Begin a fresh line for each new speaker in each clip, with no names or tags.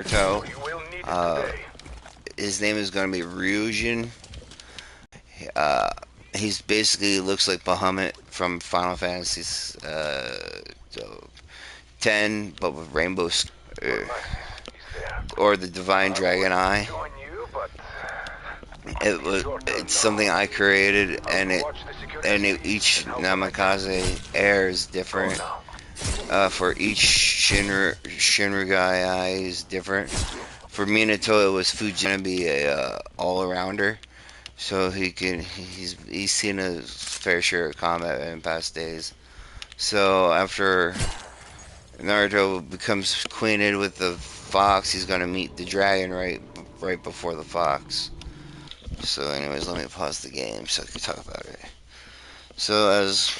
Naruto. Uh, his name is going to be Ryujin. Uh, he's basically looks like Bahamut from Final Fantasy so 10, but with rainbow or the Divine Dragon Eye. It's something I created, and each Namikaze air is different. For each Shinragai eye is different. For Minato, it was Fuji gonna be a all-arounder, so he's seen a fair share of combat in past days. So after Naruto becomes acquainted with the fox, he's gonna meet the dragon right before the fox. So, anyways, let me pause the game so I can talk about it. So as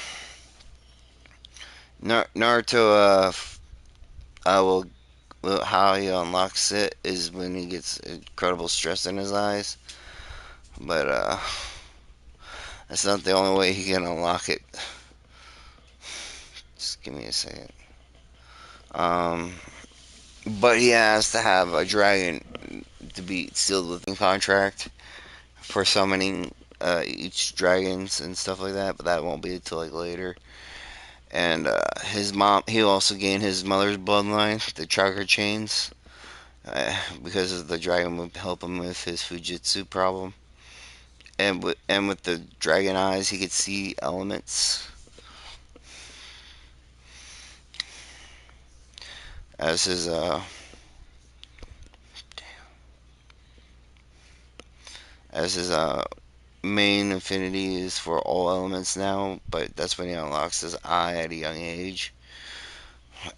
Naruto, how he unlocks it is when he gets incredible stress in his eyes. But that's not the only way he can unlock it. Just give me a second. Um, but he has to have a dragon to be sealed with a contract for summoning each dragons and stuff like that. But that won't be until like later. And his mom, he also gained his mother's bloodline, the chakra chains, because of the dragon would help him with his Fujitsu problem. And with the dragon eyes, he could see elements. As his main affinity is for all elements now, but that's when he unlocks his eye at a young age,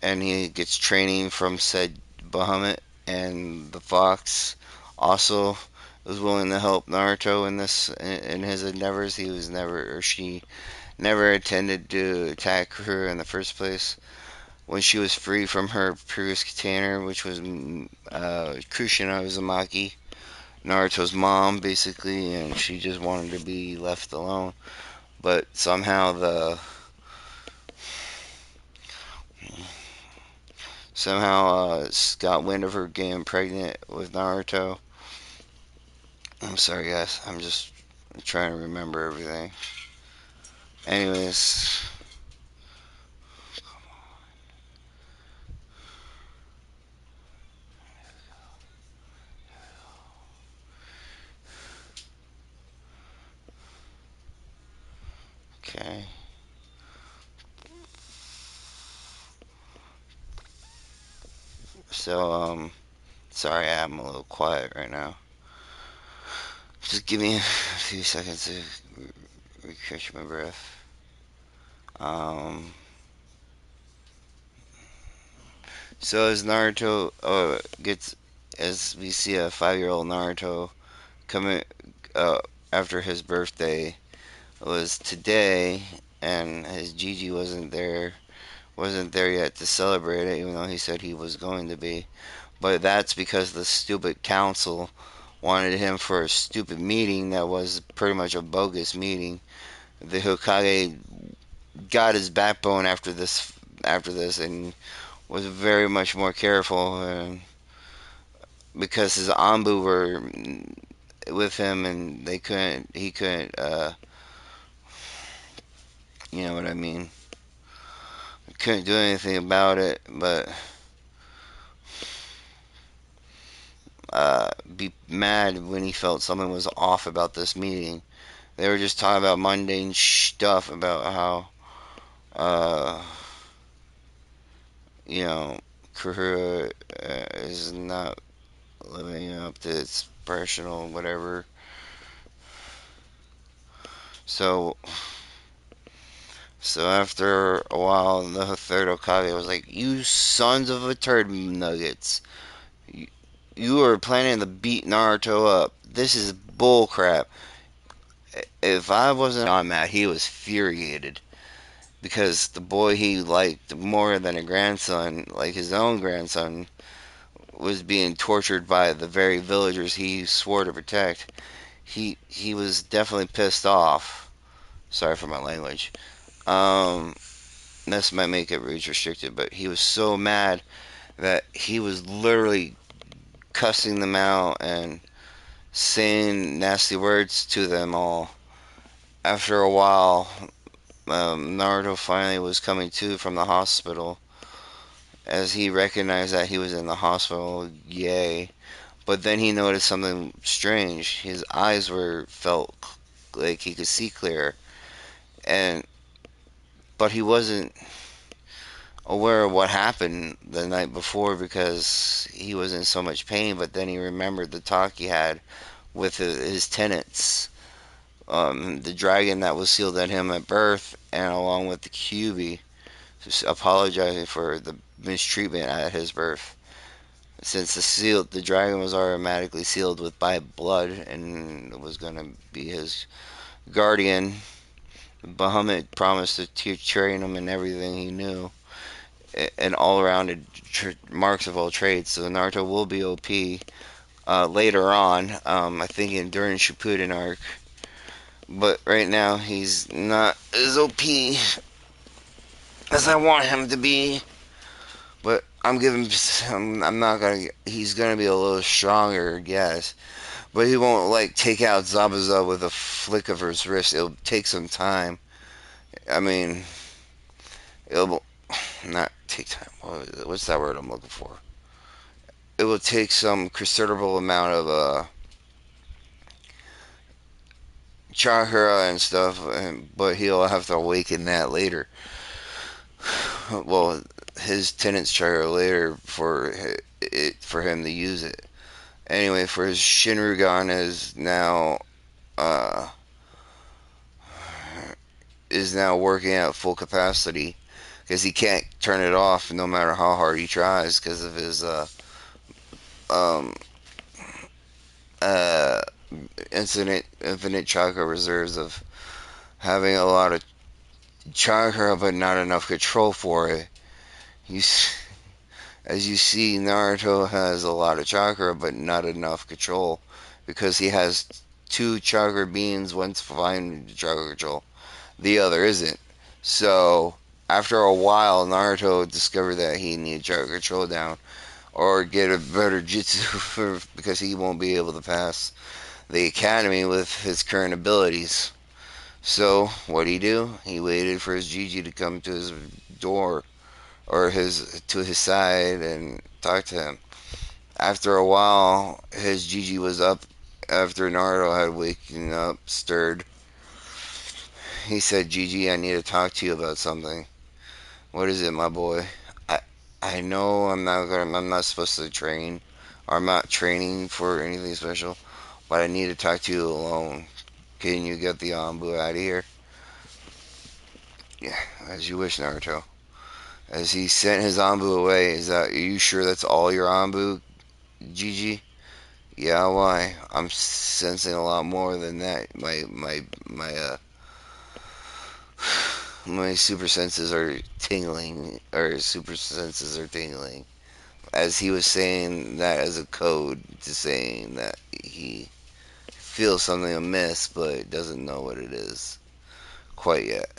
and he gets training from said Bahamut, and the fox also was willing to help Naruto in his endeavors. He was never or she never intended to attack her in the first place. When she was free from her previous container, which was Kushina Uzumaki, Naruto's mom, basically, and she just wanted to be left alone. But somehow got wind of her getting pregnant with Naruto. I'm sorry, guys. I'm just trying to remember everything. Anyways, okay. So, sorry, I'm a little quiet right now. Just give me a few seconds to catch my breath. Um, so as Naruto gets, as we see a 5-year-old Naruto coming uh, after his birthday was today, and his Gigi wasn't there yet to celebrate it, even though he said he was going to be. But that's because the stupid council wanted him for a stupid meeting that was pretty much a bogus meeting. The Hokage got his backbone after this, and was very much more careful, because his Anbu were with him, and he couldn't, you know what I mean, couldn't do anything about it, but be mad when he felt something was off about this meeting. They were just talking about mundane stuff about how, uh, you know, Kuhura is not living up to its personal whatever. So, so after a while, the third Okage was like, "You sons of a turd nuggets! You, you are planning to beat Naruto up. This is bull crap." If I wasn't on Matt, he was furiated because the boy he liked more than a grandson, like his own grandson, was being tortured by the very villagers he swore to protect. He was definitely pissed off. Sorry for my language. Um, this might make it age restricted, but he was so mad that he was literally cussing them out and saying nasty words to them all. After a while, Naruto finally was coming to from the hospital as he recognized that he was in the hospital. Yay. But then he noticed something strange. His eyes were felt like he could see clear, and but he wasn't aware of what happened the night before because he was in so much pain. But then he remembered the talk he had with his tenants, the dragon that was sealed at him at birth, and along with the QB, apologizing for the mistreatment at his birth. Since the dragon was automatically sealed with by blood and was going to be his guardian, Bahamut promised to train him in everything he knew, and all around marks of all trades. So Naruto will be OP later on. I think during Shippuden arc, but right now he's not as OP as I want him to be. But I'm giving. I'm not gonna. He's gonna be a little stronger, yes. But he won't like take out Zabuza with a flick of his wrist. It'll take some time. I mean, it'll not take time. What's that word I'm looking for? It will take some considerable amount of chakra and stuff, but he'll have to awaken that later. Well, his tenant's chakra later for him to use it. Anyway, for his Shinrugan uh, is now working at full capacity because he can't turn it off no matter how hard he tries because of his um, uh, infinite chakra reserves of having a lot of chakra but not enough control for it. You, as you see, Naruto has a lot of chakra but not enough control because he has two chakra beings. One's fine chakra control, the other isn't. So after a while, Naruto discovered that he needed chakra control down or get a better jutsu because he won't be able to pass the academy with his current abilities. So what did he do? He waited for his Gigi to come to his door or his side and talk to him. After a while, his Gigi was up after Naruto had waken up, stirred. He said, "Gigi, I need to talk to you about something." "What is it, my boy?" I I know I'm not supposed to train, or I'm not training for anything special, but I need to talk to you alone. Can you get the Anbu out of here? Yeah, as you wish, Naruto. As he sent his Anbu away, are you sure that's all your Anbu, Gigi? Yeah, why? I'm sensing a lot more than that. My super senses are tingling, or super senses are tingling. As he was saying that as a code to saying that he feels something amiss, but doesn't know what it is quite yet.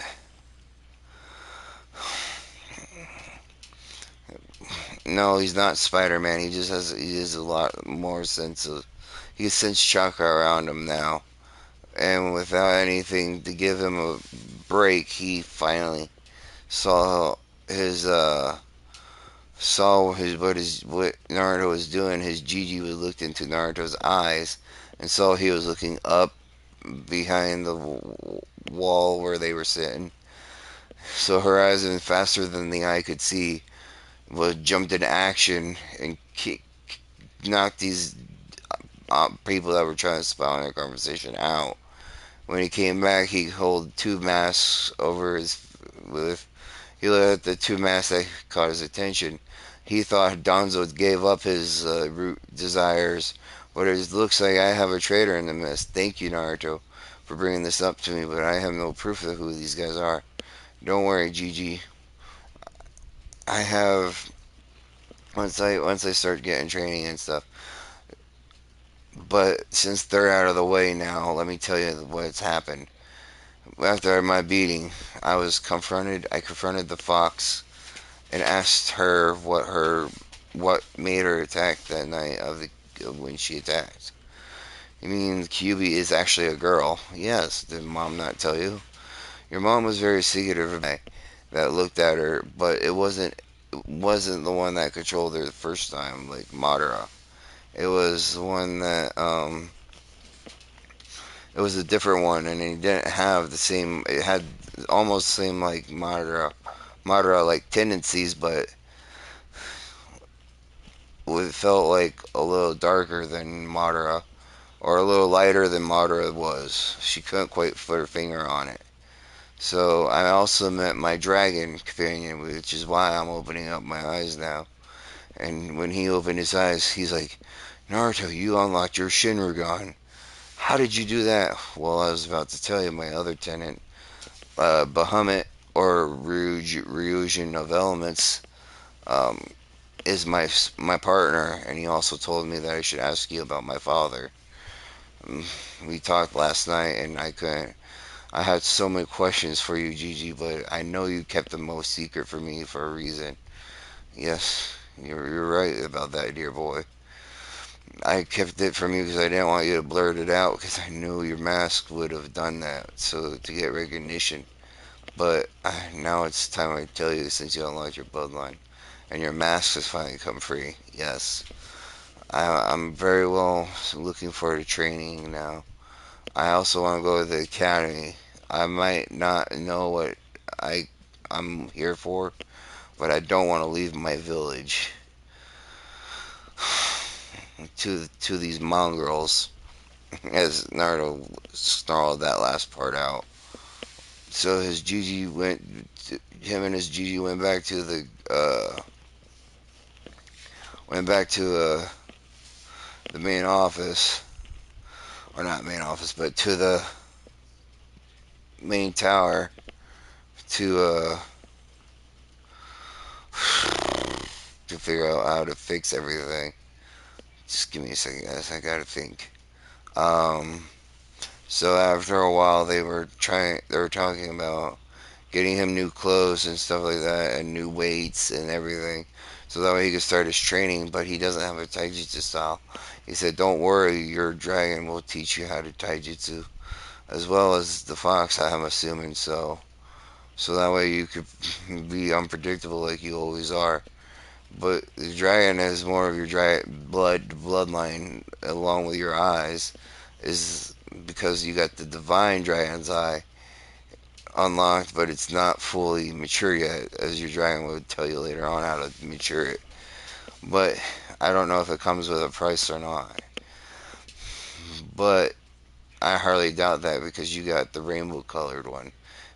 No, he's not Spider-Man. He has a lot more sense of he can sense chakra around him now, and without anything to give him a break, he finally saw his what Naruto was doing. His Gigi was looked into Naruto's eyes and saw he was looking up behind the wall where they were sitting. So Horizon, faster than the eye could see, was jumped into action and knocked these people that were trying to spy on their conversation out. When he came back, he held two masks over his with. He looked at the two masks that caught his attention. He thought Donzo gave up his root desires, but it looks like I have a traitor in the mist. Thank you, Naruto, for bringing this up to me, but I have no proof of who these guys are. Don't worry, Gigi. I have once I start getting training and stuff. But since they're out of the way now, let me tell you what's happened. After my beating, I confronted the fox and asked her what made her attack that night of the of when she attacked. You mean QB is actually a girl? Yes. Did mom not tell you? Your mom was very secretive about the guy that looked at her, but it wasn't the one that controlled her the first time, like Madara. It was the one that it was a different one, and he didn't have the same. It had almost the same like Madara like tendencies, but it felt like a little darker than Madara, or a little lighter than Madara was. She couldn't quite put her finger on it. So I also met my dragon companion, which is why I'm opening up my eyes now. And when he opened his eyes, he's like, Naruto, you unlocked your Shinrugan. How did you do that? Well, I was about to tell you, my other tenant, Bahamut, or Ryujin of Elements, um, is my partner, and he also told me that I should ask you about my father. Um, we talked last night, and I couldn't. I had so many questions for you, Gigi, but I know you kept the most secret for me for a reason. Yes, you're right about that, dear boy. I kept it from you because I didn't want you to blurt it out because I knew your mask would have done that, so to get recognition. But now it's time I tell you since you unlocked your bloodline and your mask has finally come free. Yes, I'm very well looking forward to training now. I also want to go to the academy. I might not know what I I'm here for, but I don't want to leave my village to these mongrels. As Naruto snarled that last part out. So his Gigi him and his Gigi went back to the main office, or not main office, but to the main tower to to figure out how to fix everything. Just give me a second, guys. I gotta think. Um, so after a while, they were talking about getting him new clothes and stuff like that, and new weights and everything, so that way he could start his training. But he doesn't have a taijutsu style. He said, "Don't worry, your dragon will teach you how to taijutsu, as well as the fox. I'm assuming so that way you could be unpredictable like you always are." But the dragon has more of your bloodline along with your eyes, is because you got the divine dragon's eye unlocked, but it's not fully mature yet, as your dragon would tell you later on how to mature it. But I don't know if it comes with a price or not. But I hardly doubt that because you got the rainbow colored one.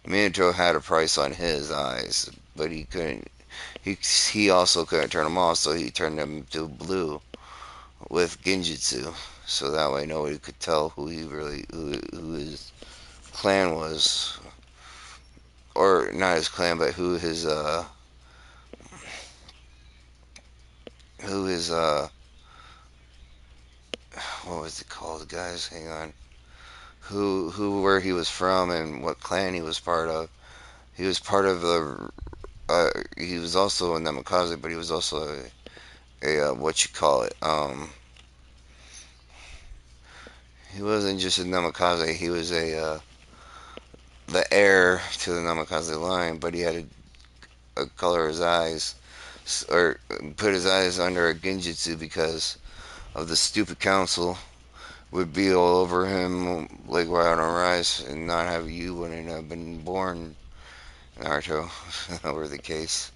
Minato had a price on his eyes, but he couldn't. He also couldn't turn them off, so he turned them to blue with Genjutsu, so that way nobody could tell who his clan was, or not his clan, but who his what was it called, guys? Hang on. Who where he was from and what clan he was part of. He was part of the. He was also a Namikaze, but he was also a what you call it. He wasn't just a Namikaze. He was the heir to the Namikaze line, but he had a color his eyes, or put his eyes under a genjutsu because of the stupid council would be all over him like right on our eyes, and not have you wouldn't have been born, Naruto. Were the case.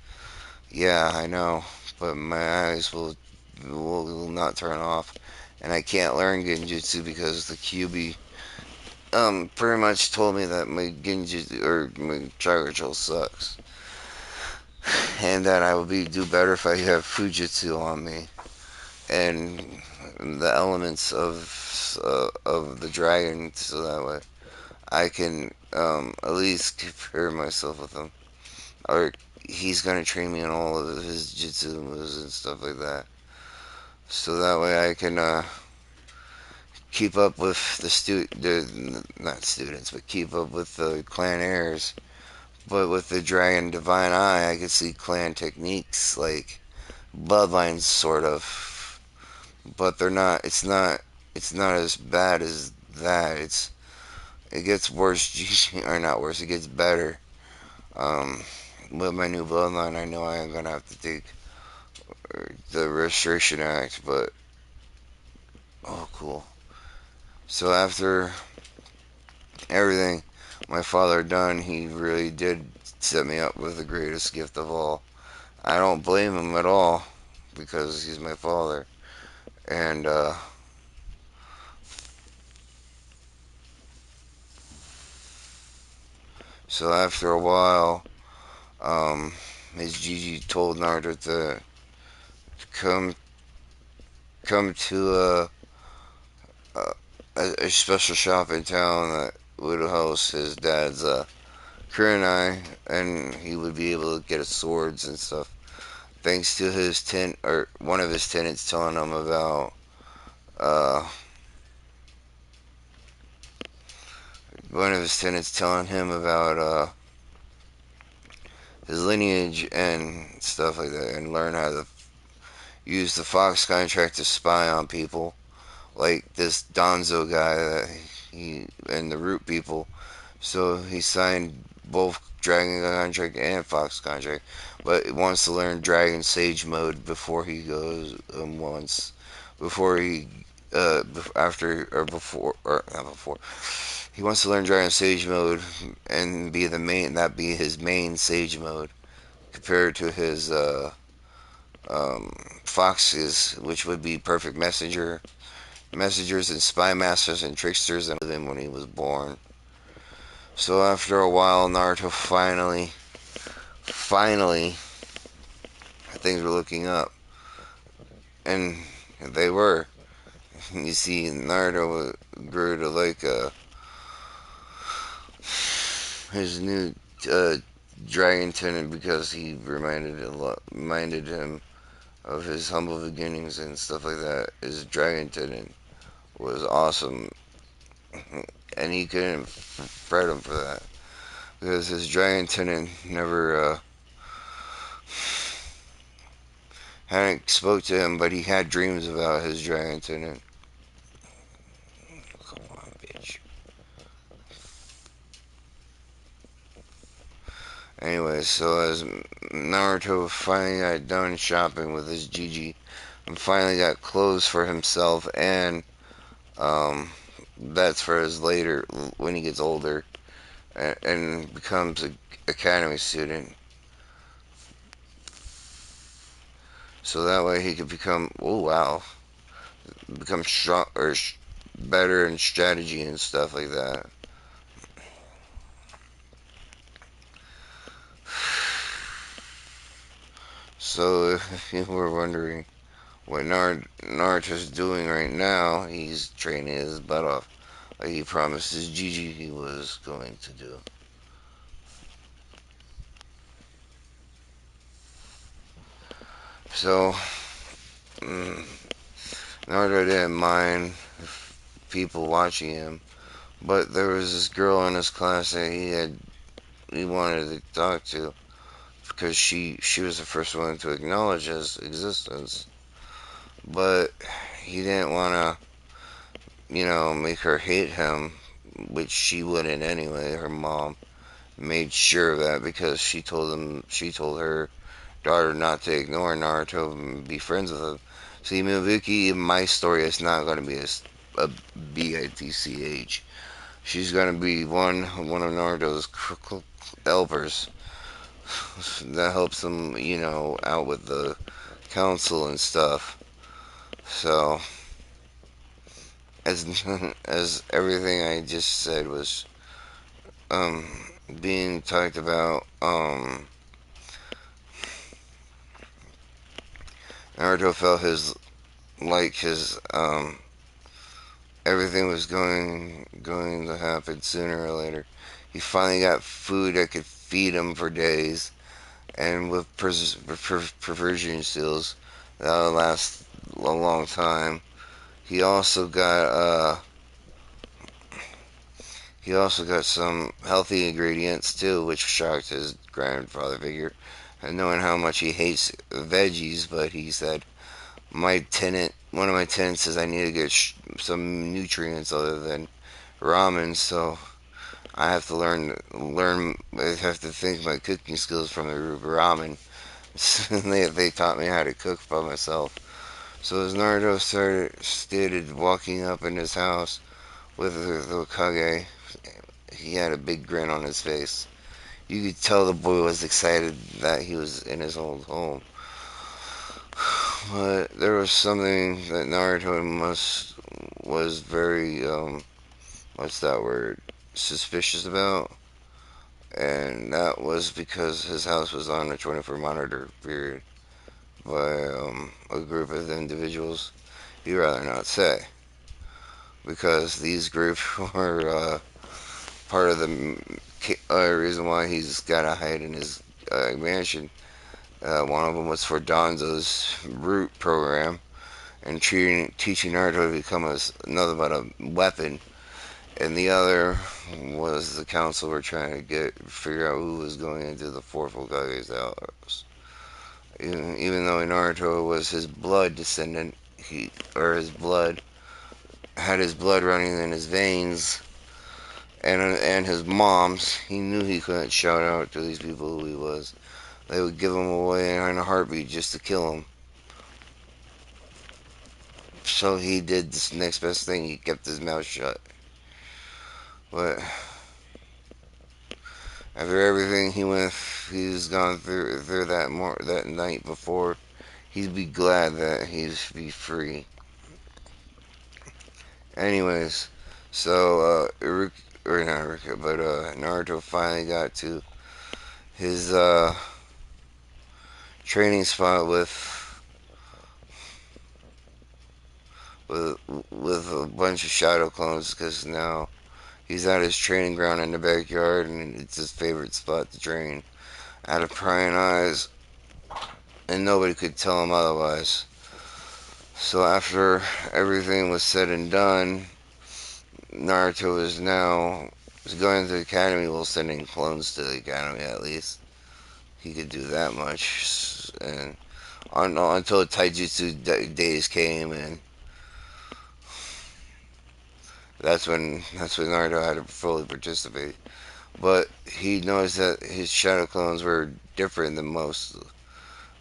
Yeah, I know, but my eyes will not turn off, and I can't learn genjutsu because the QB pretty much told me that my genjutsu or my chakra control sucks, and that I would do better if I have Fujitsu on me and the elements of the dragon, so that way I can at least compare myself with him. Or he's gonna train me in all of his jutsu moves and stuff like that, so that way I can keep up with the not students, but keep up with the clan heirs. But with the dragon divine eye, I can see clan techniques like bloodlines, sort of. but they're not. It's not as bad as that. It gets worse. Or not worse. It gets better. Um, with my new bloodline, I know I am gonna have to take the Restoration Act, but oh, cool. So after everything my father done, he really did set me up with the greatest gift of all. I don't blame him at all because he's my father. And so after a while, his Gigi told Naruto to come come to a special shop in town that would house his dad's kunai, and he would be able to get his swords and stuff. Thanks to his or one of his tenants telling him about uh, one of his tenants telling him about his lineage and stuff like that, and learn how to use the Fox contract to spy on people, like this Donzo guy that he and the Root people. So he signed both Dragon contract and Fox contract, but he wants to learn Dragon Sage mode before he goes once before he after or before or not before he wants to learn Dragon Sage mode and be the main that be his main Sage mode compared to his um, foxes, which would be perfect messengers and spy masters and tricksters and him when he was born. So after a while, Naruto finally, things were looking up, and they were. You see, Naruto grew to like his new uh, dragon tenant because he reminded him of his humble beginnings and stuff like that. His dragon tenant was awesome, and he couldn't fret him for that because his dragon tenant never hadn't spoke to him, but he had dreams about his dragon tenant. Come on, bitch. Anyway, so as Naruto finally got done shopping with his Gigi and finally got clothes for himself and um, that's for his later when he gets older and becomes a academy student. So that way he could become oh wow become strong or better in strategy and stuff like that. So if you were wondering what Naruto's doing right now, he's training his butt off like he promised his Gigi he was going to do. So mm, Naruto didn't mind people watching him, but there was this girl in his class that he wanted to talk to because she was the first one to acknowledge his existence, but he didn't want to make her hate him, which she wouldn't anyway. Her mom made sure of that because she told her daughter not to ignore Naruto and be friends with him. See, Miyabuki in my story is not going to be a bitch. She's going to be one of Naruto's helpers that helps him, out with the council and stuff. So, as as everything I just said was um being talked about, Naruto felt his everything was going to happen sooner or later. He finally got food that could feed him for days, and with perversion skills that'll last a long time. He also got some healthy ingredients too, which shocked his grandfather figure, and knowing how much he hates veggies. But he said, "My tenant." one of my tenants says I need to get some nutrients other than ramen, so I have to learn. I have to think my cooking skills from the ramen. They taught me how to cook by myself. So as Naruto started walking up in his house with the Kage, he had a big grin on his face. You could tell the boy was excited that he was in his old home. But there was something that Naruto must was very what's that word, suspicious about, and that was because his house was on a 24 monitor period by a group of individuals. He'd rather not say because these groups were part of the reason why he's got to hide in his mansion. One of them was for Donzo's root program and teaching Naruto to become another but a weapon, and the other was the council were trying to figure out who was going into the fourth Hokage's house. Even though Naruto was his blood descendant, his blood had his blood running in his veins, and his mom's, he knew he couldn't shout out to these people who he was. They would give him away in a heartbeat just to kill him. So he did this next best thing. He kept his mouth shut. But after everything he's gone through that night before, he'd be glad that he'd be free. Anyways, so or not Iruka, but Naruto finally got to his training spot with with a bunch of shadow clones because now he's at his training ground in the backyard and it's his favorite spot to train. Out of prying eyes, and nobody could tell him otherwise. So after everything was said and done, Naruto is going to the academy, well, sending clones to the academy at least. He could do that much, and until taijutsu days came, and that's when Naruto had to fully participate. But he noticed that his shadow clones were different than most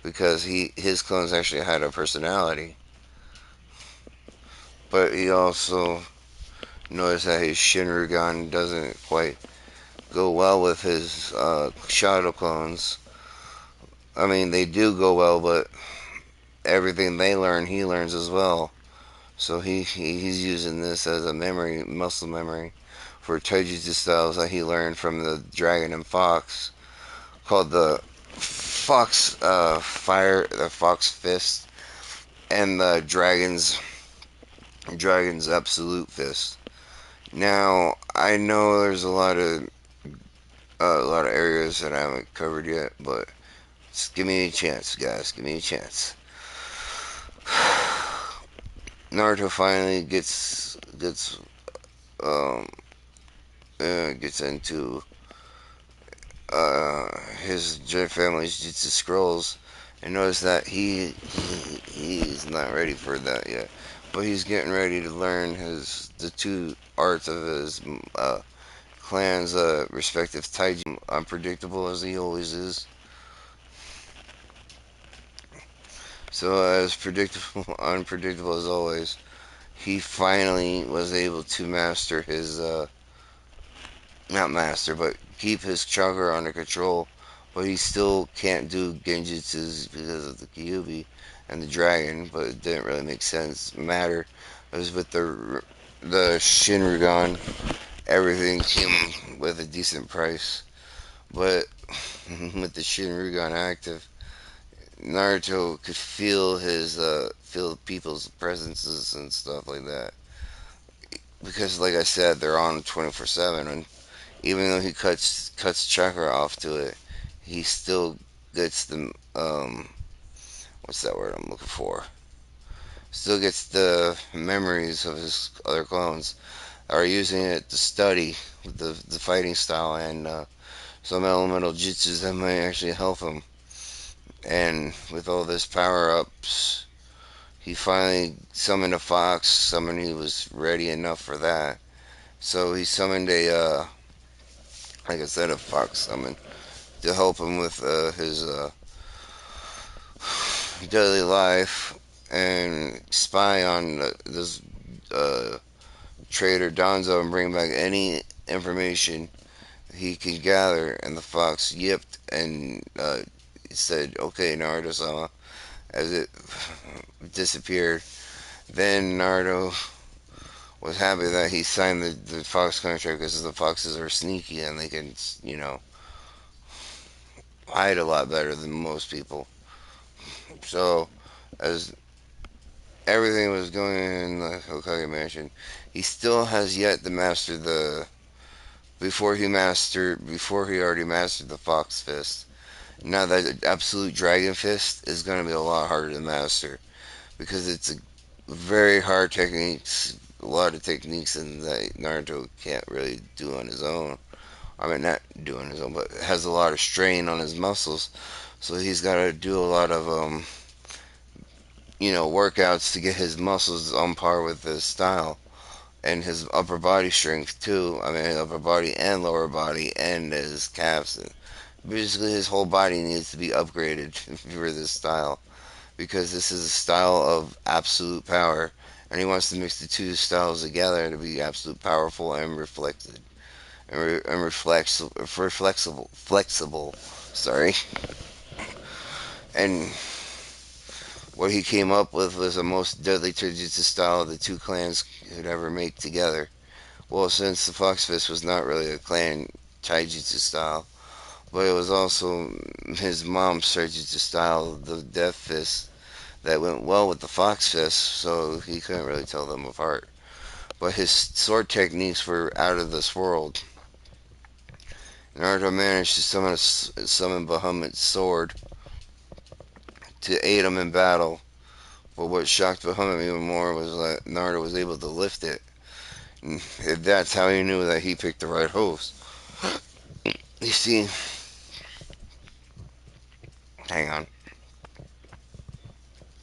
because his clones actually had a personality. But he also noticed that his Shinrugan doesn't quite go well with his shadow clones. I mean, they do go well, but everything they learn, he learns as well. So he's using this as a muscle memory, for Toji's styles that he learned from the dragon and fox, called the fox the fox fist, and the dragon's absolute fist. Now I know there's a lot of areas that I haven't covered yet, but just give me a chance, guys. Give me a chance. Naruto finally um gets into his family's jutsu scrolls and notice that he's not ready for that yet. But he's getting ready to learn the two arts of his clan's respective taiji, unpredictable as he always is. So as predictable, unpredictable as always, he finally was able to master his not master, but keep his chakra under control. But he still can't do genjutsus because of the Kyuubi and the dragon. But it didn't really make sense. Matter. It was with the Shinrugan. Everything came with a decent price. But with the Shinrugan active, Naruto could feel people's presences and stuff like that. Because, like I said, they're on 24/7, and even though he cuts chakra off to it, he still gets the what's that word I'm looking for? Still gets the memories of his other clones, are using it to study the fighting style and some elemental jutsus that might actually help him. And with all this power ups, he finally summoned a fox. Summoned, he was ready enough for that. So he summoned like I said, a fox summon to help him with his daily life and spy on this uh, trader Donzo and bring back any information he could gather. And the fox yipped and said, "Okay, Naruto-sama," as it disappeared. Then Naruto was happy that he signed the fox contract because the foxes are sneaky and they can, hide a lot better than most people. So, as everything was going in the Hokage mansion, he still has yet to master the before he already mastered the Fox Fist. Now that Absolute Dragon Fist is going to be a lot harder to master because it's a very hard techniques, a lot of techniques and that Naruto can't really do on his own. I mean, not do on his own, but has a lot of strain on his muscles. So he's got to do a lot of workouts to get his muscles on par with his style and his upper body strength too. I mean, upper body and lower body and his calves. Basically, his whole body needs to be upgraded for this style because this is a style of absolute power, and he wants to mix the two styles together to be absolute powerful and reflected and flexible. Sorry, and what he came up with was the most deadly Taijutsu style the two clans could ever make together. Well, since the Fox Fist was not really a clan Taijutsu style, but it was also his mom's Taijutsu style, the Death Fist, that went well with the Fox Fist, so he couldn't really tell them apart. But his sword techniques were out of this world. Naruto managed to summon Bahamut's sword to aid him in battle. But what shocked Bahamut even more was that Naruto was able to lift it. And that's how he knew that he picked the right host. You see, hang on.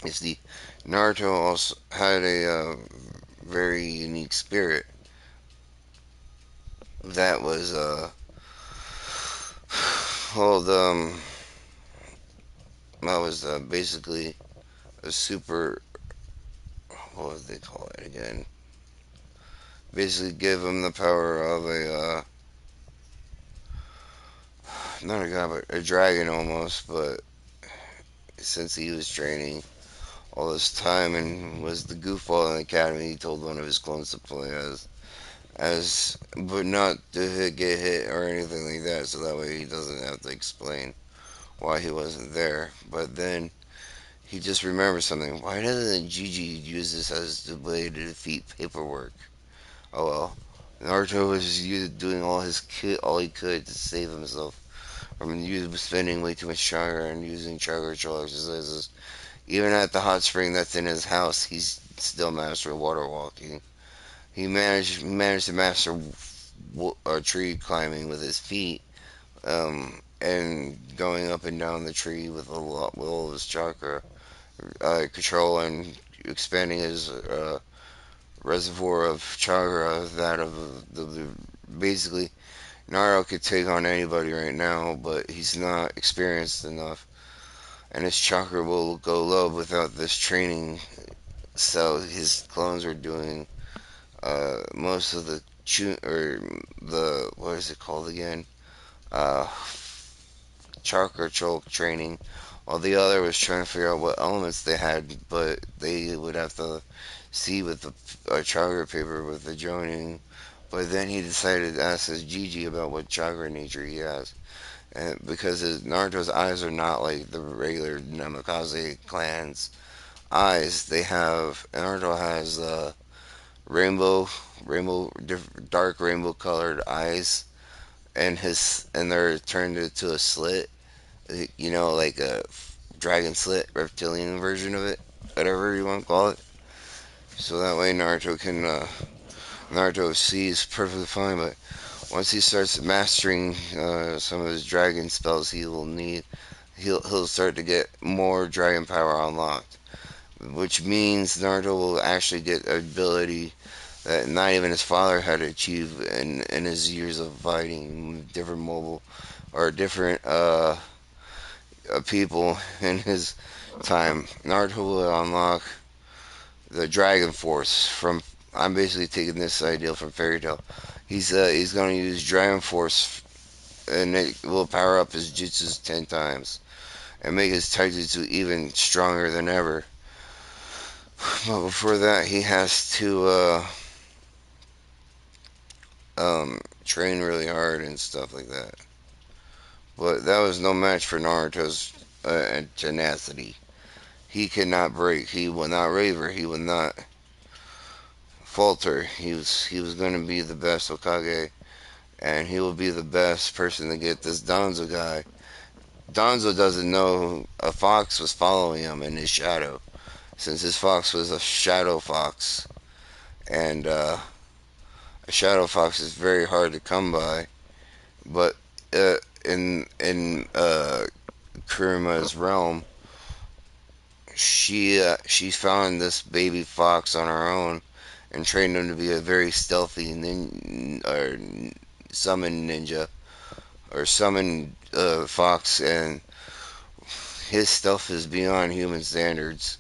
You see, Naruto also had a very unique spirit that was called that was basically a super, what would they call it again? Basically, give him the power of a not a god, but a dragon almost. But since he was training all this time and was the goofball in the academy, he told one of his clones to play but not to get hit or anything like that. So that way he doesn't have to explain why he wasn't there. But then he just remembers something. Why doesn't Gigi use this as the way to defeat paperwork? Oh well. Naruto was doing all he could to save himself from spending way too much chakra and using chakra control exercises. Even at the hot spring that's in his house, he's still mastering water walking. He managed to master tree climbing with his feet, and going up and down the tree with all his chakra control and expanding his reservoir of chakra. That of basically Naruto could take on anybody right now, but he's not experienced enough, and his chakra will go low without this training. So his clones are doing most of the or the what is it called again? Uh, Chakra control training, while the other was trying to figure out what elements they had, but they would have to see with the chakra paper with the joining. But then he decided to ask his Gigi about what chakra nature he has. And because Naruto's eyes are not like the regular Namikaze clan's eyes, Naruto has rainbow, dark rainbow colored eyes, and they're turned into a slit, like a dragon slit, reptilian version of it, whatever you want to call it. So that way Naruto sees perfectly fine, but once he starts mastering some of his dragon spells, he'll start to get more dragon power unlocked. which means Naruto will actually get an ability that not even his father had to achieve in his years of fighting different mobile or different people in his time. Naruto will unlock the Dragon Force from. I'm basically taking this idea from Fairy Tail. He's going to use Dragon Force, and it will power up his jutsus 10 times and make his taijutsu even stronger than ever. But before that, he has to train really hard and stuff like that. But that was no match for Naruto's tenacity. He could not break. He will not waver. He will not falter. He was going to be the best Hokage, and he will be the best person to get this Danzo guy. Danzo doesn't know a fox was following him in his shadow, since his fox was a shadow fox, and a shadow fox is very hard to come by. But in Kurima's realm, she found this baby fox on her own and trained him to be a very stealthy or summon ninja or summon fox, and his stealth is beyond human standards,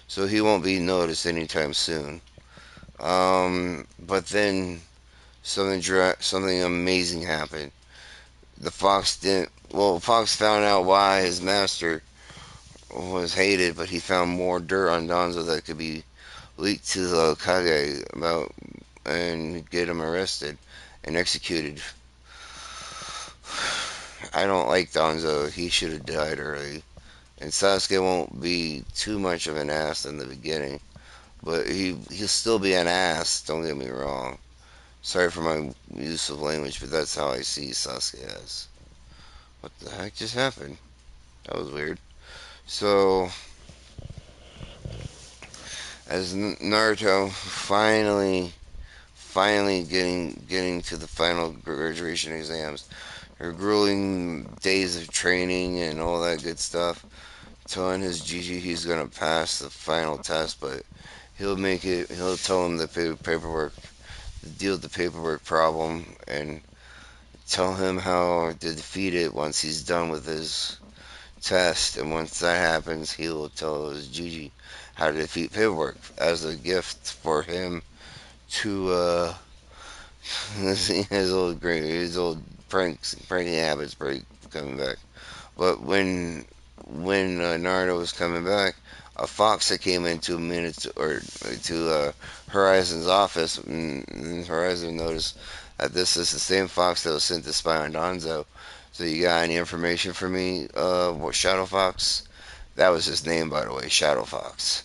so he won't be noticed anytime soon. But then something amazing happened. The fox didn't. Well, Fox found out why his master was hated, but he found more dirt on Donzo that could be leaked to the Kage about and get him arrested and executed. I don't like Donzo. He should have died early. And Sasuke won't be too much of an ass in the beginning, but he'll still be an ass. Don't get me wrong. Sorry for my use of language, but that's how I see Sasuke as. What the heck just happened? That was weird. So, as Naruto finally getting to the final graduation exams, her grueling days of training and all that good stuff, telling his Gigi he's gonna pass the final test, but he'll make it. He'll tell him the paperwork, deal with the paperwork problem, and tell him how to defeat it once he's done with his test. And once that happens, he will tell his Gigi how to defeat paperwork as a gift for him to his old pranking habits break coming back. But when Naruto was coming back, a fox that came into minutes or to Horizon's office, and Horizon noticed that this is the same fox that was sent to spy on Donzo. So you got any information for me? What Shadow Fox? That was his name, by the way, Shadow Fox.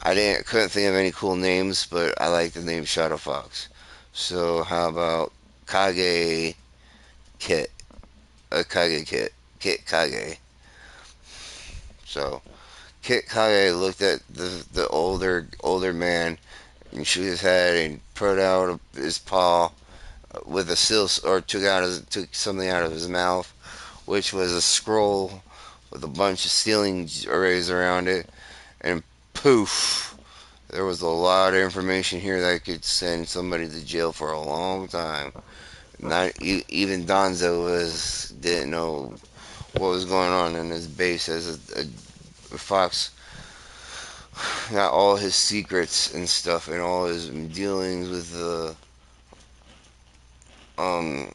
I couldn't think of any cool names, but I like the name Shadow Fox. So how about Kage Kit? Kage Kit. Kit Kage. So Kit Kage looked at the older man and shook his head and put out his paw with a seal or took something out of his mouth, which was a scroll with a bunch of sealing arrays around it, and poof, there was a lot of information here that could send somebody to jail for a long time. Not even Donzo didn't know what was going on in his base as a fox. Got all his secrets and stuff, and all his dealings with the um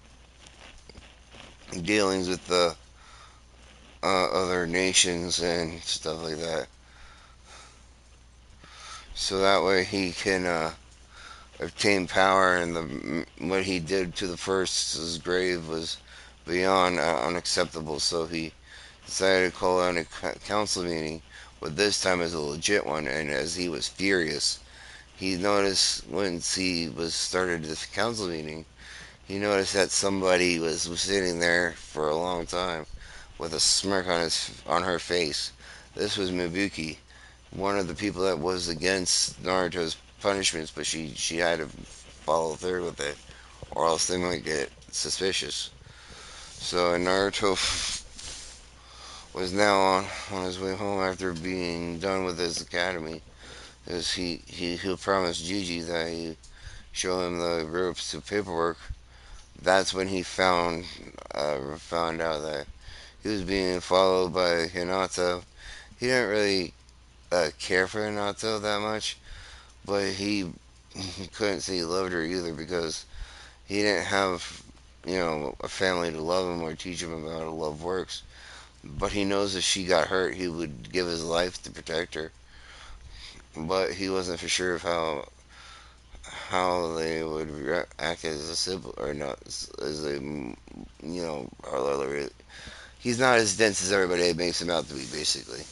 dealings with the other nations and stuff like that. So that way he can obtain power, and what he did to the first's grave was beyond unacceptable. So he decided to call out a council meeting, but this time as a legit one. And as he was furious, he noticed once he was started this council meeting, he noticed that somebody was sitting there for a long time with a smirk on her face. This was Mibuki, one of the people that was against Naruto's punishments, but she had to follow through with it, or else they might get suspicious. So Naruto was now on his way home after being done with his academy. Because he promised Gigi that he show him the ropes to paperwork. That's when he found out that he was being followed by Hinata. He didn't really care for Hinata that much, but he couldn't say he loved her either because he didn't have, a family to love him or teach him about how love works. But he knows if she got hurt, he would give his life to protect her. But he wasn't for sure of how they would act as a sibling or not as a or he's not as dense as everybody makes him out to be. Basically,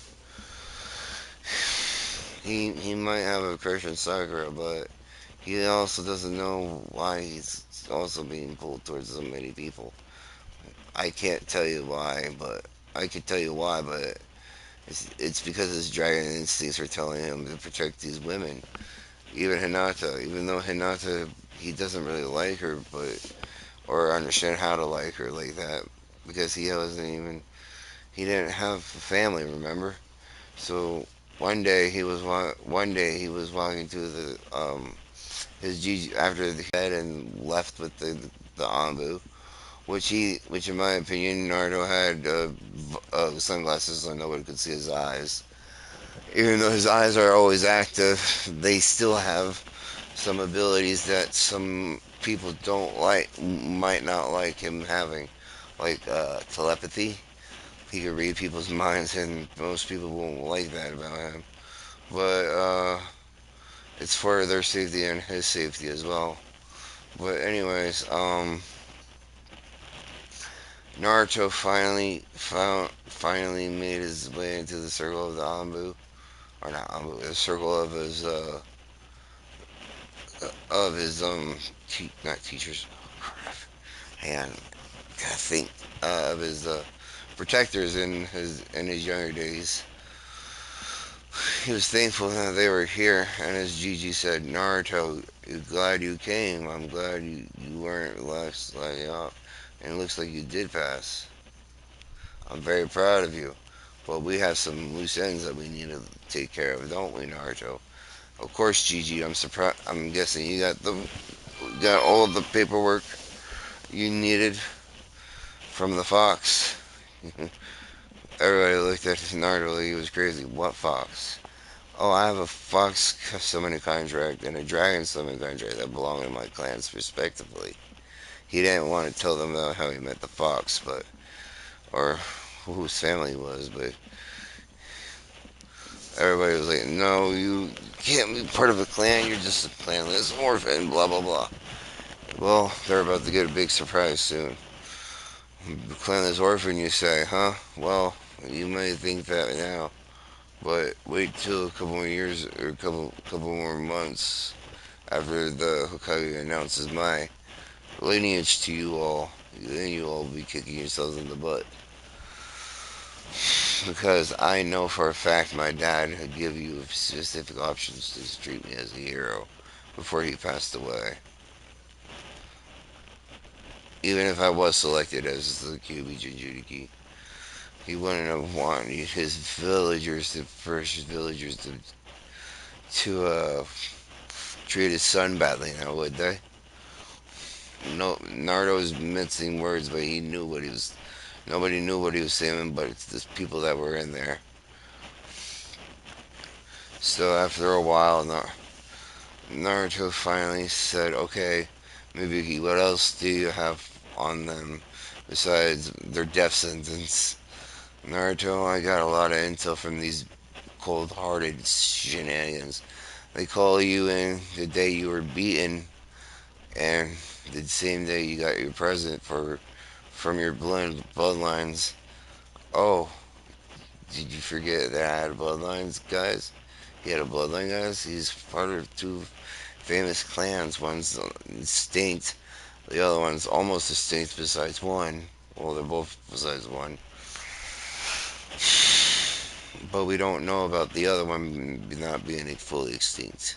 he might have a crush on Sakura, but he also doesn't know why he's also being pulled towards so many people. I can't tell you why, but I could tell you why, but it's because his dragon instincts are telling him to protect these women. Even Hinata, even though Hinata, he doesn't really like her, but or understand how to like her like that because he didn't have a family, remember? So one day he was walking to the his Gigi after he went to bed and left with the Anbu, which in my opinion Naruto had sunglasses so nobody could see his eyes. Even though his eyes are always active, they still have some abilities that some people don't like, might not like him having, like telepathy. He can read people's minds, and most people won't like that about him. But it's for their safety and his safety as well. But anyways, Naruto finally made his way into the circle of the Anbu, or not Anbu, the circle of his not teachers. Oh, crap. Hang on, gotta think of his protectors in his younger days. He was thankful that they were here, and as Gigi said, Naruto, glad you came. I'm glad you weren't last sliding off, and it looks like you did pass. I'm very proud of you. But we have some loose ends that we need to take care of, don't we, Naruto? Of course, Gigi. I'm surprised. I'm guessing you got all of the paperwork you needed from the fox. Everybody looked at Naruto like he was crazy. What fox? Oh, I have a fox summoning contract and a dragon summoning contract that belong to my clans respectively. He didn't want to tell them how he met the fox, but or who his family was, but everybody was like, "No, you can't be part of a clan. You're just a clanless orphan." Blah blah blah. Well, they're about to get a big surprise soon. Clanless orphan, you say, huh? Well, you may think that now, but wait till a couple more years or a couple more months after the Hokage announces my lineage to you all. Then you all will be kicking yourselves in the butt. Because I know for a fact my dad would give you specific options to treat me as a hero before he passed away. Even if I was selected as the Kyuubi Jinchuriki, he wouldn't have wanted his villagers, the first villagers, to treat his son badly now, would they? No, Naruto was mincing words, but he knew what he was. Nobody knew what he was saying, but it's the people that were in there. So after a while, Naruto finally said, "Okay, maybe what else do you have on them besides their death sentence?" Naruto, I got a lot of intel from these cold-hearted shenanigans. They call you in the day you were beaten, and the same day you got your present from your bloodlines. Oh, did you forget that I had bloodlines, guys? He had a bloodline, guys. He's part of two famous clans. One's extinct, the other one's almost extinct besides one. Well, they're both besides one. But we don't know about the other one not being fully extinct.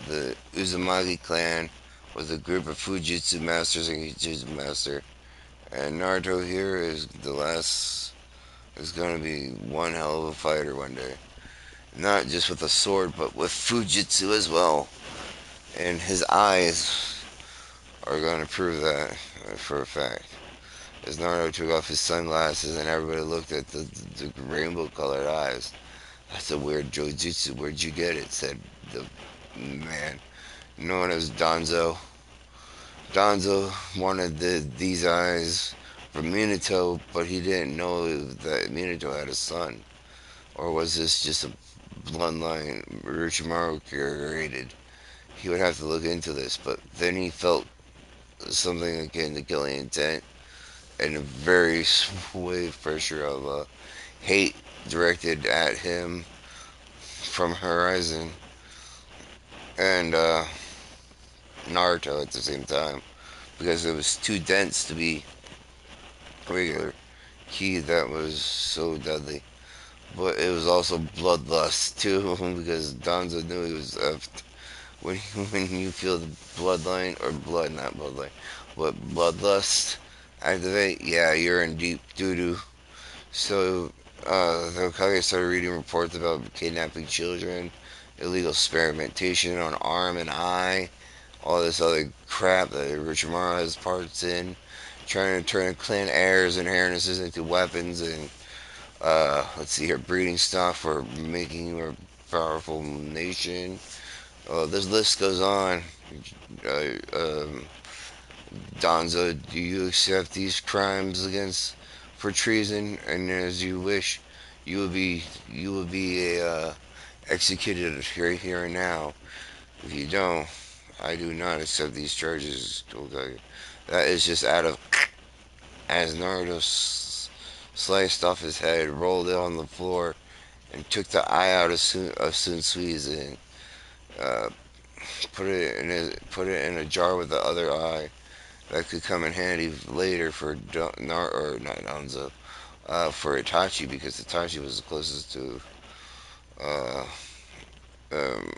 The Uzumaki clan was a group of Fujitsu masters and Kijutsu master. And Naruto here is the last is going to be one hell of a fighter one day. Not just with a sword, but with Fujitsu as well. And his eyes are going to prove that for a fact. As Naruto took off his sunglasses and everybody looked at the rainbow colored eyes. That's a weird jujutsu. Where'd you get it? Said the man known as Donzo. Donzo wanted these eyes from Minato, but he didn't know that Minato had a son. Or was this just a bloodline Orochimaru created? He would have to look into this, but then he felt something akin to killing intent and a very wave pressure of hate directed at him from Horizon and Naruto at the same time because it was too dense to be regular ki that was so deadly. But it was also bloodlust too because Danzo knew he was effed. When when you feel the bloodline or blood, not bloodline, but bloodlust activate, yeah, you're in deep doo doo. So the Hokage started reading reports about kidnapping children, illegal experimentation on arm and eye, all this other crap that Orochimaru has parts in, trying to turn clan heirs and harnesses into weapons, and let's see here, breeding stock for making you a powerful nation. This list goes on. Uh, um, Donzo, do you accept these crimes against for treason? And as you wish, you will be executed here and now. If you don't, I do not accept these charges. Okay. That is just out of as Naruto sliced off his head, rolled it on the floor, and took the eye out of Sun Tzu's and uh, put it in a jar with the other eye. That could come in handy later for or not Danzo, for Itachi because Itachi was the closest to uh, um,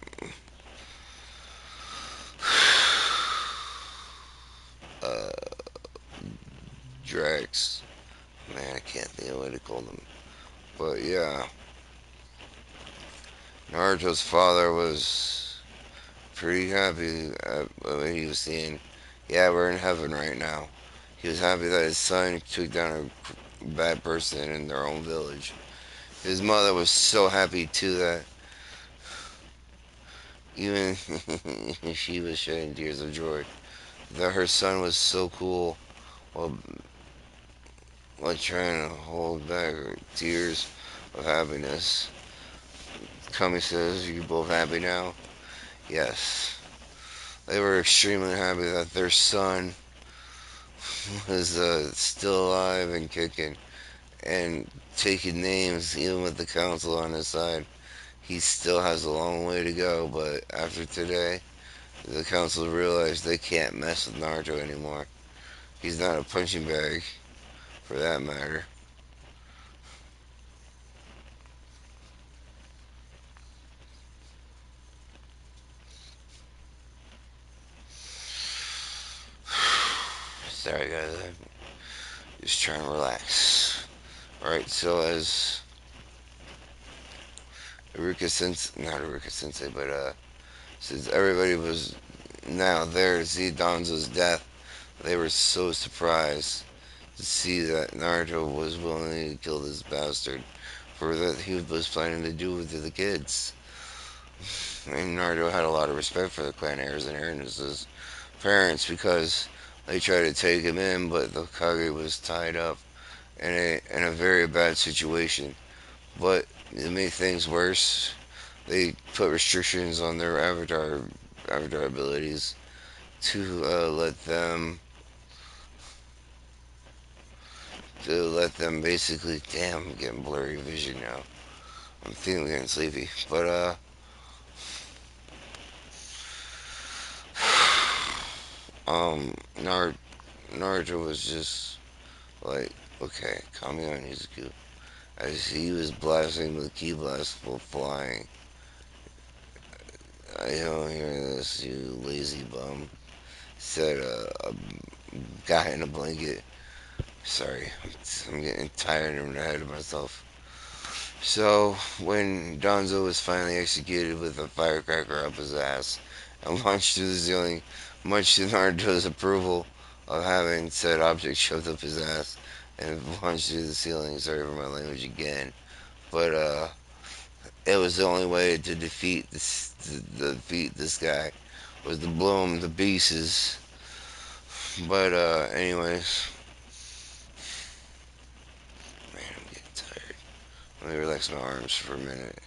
uh, Drax. Man, I can't think of what to call them. But yeah, Naruto's father was pretty happy when he was seeing, yeah, we're in heaven right now. He was happy that his son took down a bad person in their own village. His mother was so happy too that even she was shedding tears of joy that her son was so cool while, while trying to hold back her tears of happiness. Kami says, "You both happy now?" Yes. They were extremely happy that their son was still alive and kicking and taking names, even with the council on his side. He still has a long way to go, but after today, the council realized they can't mess with Naruto anymore. He's not a punching bag, for that matter. Sorry, guys. I'm just trying to relax. Alright, so as Iruka Sensei, not Iruka Sensei, but since everybody was now there to see Danzo's death, they were so surprised to see that Naruto was willing to kill this bastard for that he was planning to do with the kids. And Naruto had a lot of respect for the clan heirs and heiresses' parents because they tried to take him in, but the Kage was tied up in a very bad situation. But to make things worse, they put restrictions on their avatar abilities to let them basically. Damn, I'm getting blurry vision now. I'm feeling getting sleepy, but Naruto was just like, okay, Kami on Izuku. As he was blasting the key blast while flying, I don't hear this, you lazy bum, said a guy in a blanket. Sorry, I'm getting tired and ahead of myself. So, when Donzo was finally executed with a firecracker up his ass and launched through the ceiling, much to Naruto's approval of having said object shoved up his ass and launched through the ceiling. Sorry for my language again. But, it was the only way to defeat this guy was to blow him to pieces. But, anyways, man, I'm getting tired. Let me relax my arms for a minute.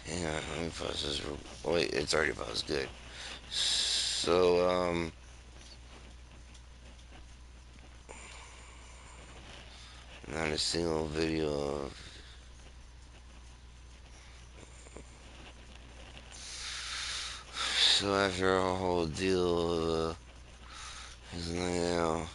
Hang on, let me pause this. Wait, it's already paused. Good. So, not a single video of. So after a whole deal of his now,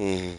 Mm-hmm.